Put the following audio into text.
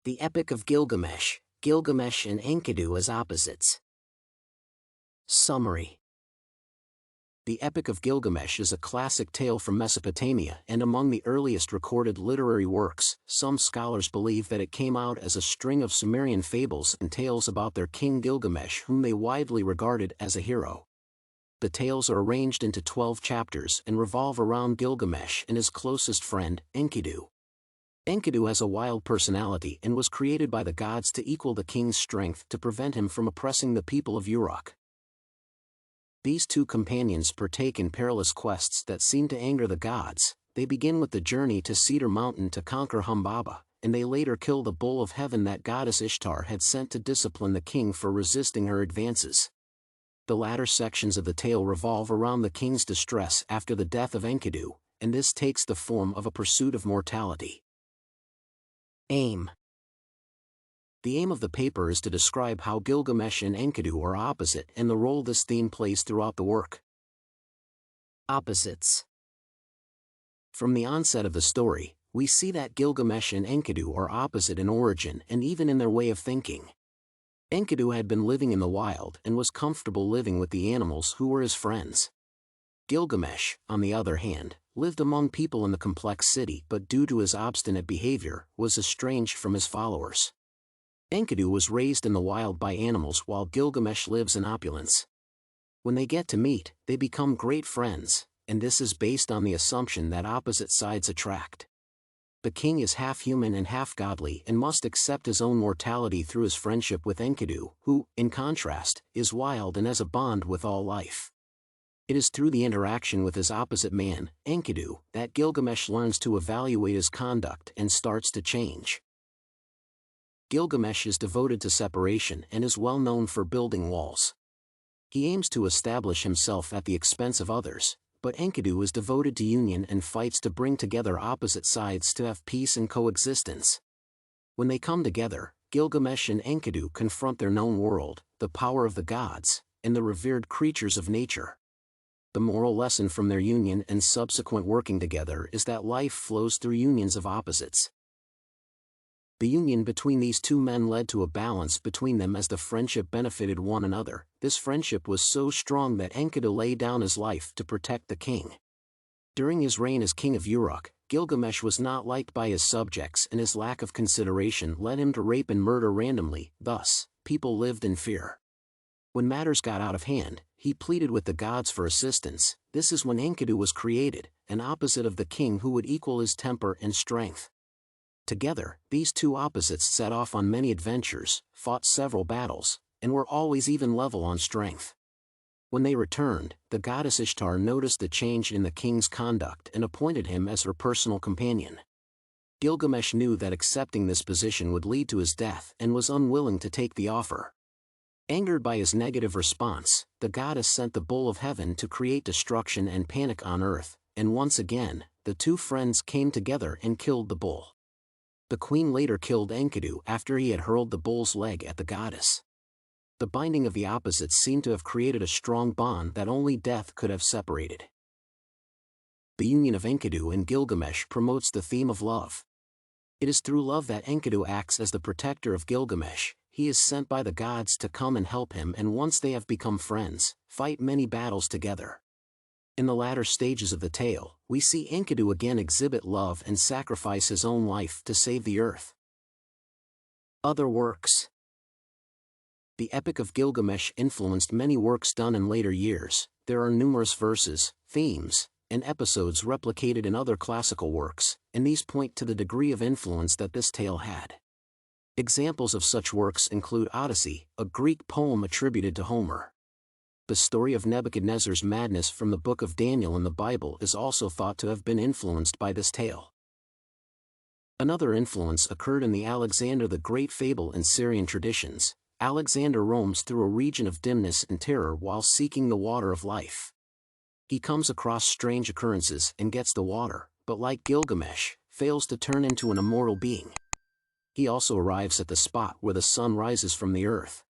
The Epic of Gilgamesh, Gilgamesh and Enkidu as opposites. Summary. The Epic of Gilgamesh is a classic tale from Mesopotamia and among the earliest recorded literary works. Some scholars believe that it came out as a string of Sumerian fables and tales about their king Gilgamesh, whom they widely regarded as a hero. The tales are arranged into 12 chapters and revolve around Gilgamesh and his closest friend, Enkidu. Enkidu has a wild personality and was created by the gods to equal the king's strength to prevent him from oppressing the people of Uruk. These two companions partake in perilous quests that seem to anger the gods. They begin with the journey to Cedar Mountain to conquer Humbaba, and they later kill the bull of heaven that goddess Ishtar had sent to discipline the king for resisting her advances. The latter sections of the tale revolve around the king's distress after the death of Enkidu, and this takes the form of a pursuit of mortality. Aim. The aim of the paper is to describe how Gilgamesh and Enkidu are opposite and the role this theme plays throughout the work. Opposites. From the onset of the story, we see that Gilgamesh and Enkidu are opposite in origin and even in their way of thinking. Enkidu had been living in the wild and was comfortable living with the animals who were his friends. Gilgamesh, on the other hand, lived among people in the complex city but due to his obstinate behavior, was estranged from his followers. Enkidu was raised in the wild by animals while Gilgamesh lives in opulence. When they get to meet, they become great friends, and this is based on the assumption that opposite sides attract. The king is half human and half godly and must accept his own mortality through his friendship with Enkidu, who, in contrast, is wild and has a bond with all life. It is through the interaction with his opposite man, Enkidu, that Gilgamesh learns to evaluate his conduct and starts to change. Gilgamesh is devoted to separation and is well known for building walls. He aims to establish himself at the expense of others, but Enkidu is devoted to union and fights to bring together opposite sides to have peace and coexistence. When they come together, Gilgamesh and Enkidu confront their known world, the power of the gods, and the revered creatures of nature. The moral lesson from their union and subsequent working together is that life flows through unions of opposites. The union between these two men led to a balance between them as the friendship benefited one another. This friendship was so strong that Enkidu laid down his life to protect the king. During his reign as king of Uruk, Gilgamesh was not liked by his subjects and his lack of consideration led him to rape and murder randomly. Thus, people lived in fear. When matters got out of hand, he pleaded with the gods for assistance. This is when Enkidu was created, an opposite of the king who would equal his temper and strength. Together, these two opposites set off on many adventures, fought several battles, and were always even level on strength. When they returned, the goddess Ishtar noticed the change in the king's conduct and appointed him as her personal companion. Gilgamesh knew that accepting this position would lead to his death and was unwilling to take the offer. Angered by his negative response, the goddess sent the bull of heaven to create destruction and panic on earth, and once again, the two friends came together and killed the bull. The queen later killed Enkidu after he had hurled the bull's leg at the goddess. The binding of the opposites seemed to have created a strong bond that only death could have separated. The union of Enkidu and Gilgamesh promotes the theme of love. It is through love that Enkidu acts as the protector of Gilgamesh. He is sent by the gods to come and help him, and once they have become friends, fight many battles together. In the latter stages of the tale, we see Enkidu again exhibit love and sacrifice his own life to save the earth. Other works. The Epic of Gilgamesh influenced many works done in later years. There are numerous verses, themes, and episodes replicated in other classical works, and these point to the degree of influence that this tale had. Examples of such works include Odyssey, a Greek poem attributed to Homer. The story of Nebuchadnezzar's madness from the Book of Daniel in the Bible is also thought to have been influenced by this tale. Another influence occurred in the Alexander the Great fable in Syrian traditions. Alexander roams through a region of dimness and terror while seeking the water of life. He comes across strange occurrences and gets the water, but like Gilgamesh, fails to turn into an immortal being. He also arrives at the spot where the sun rises from the earth.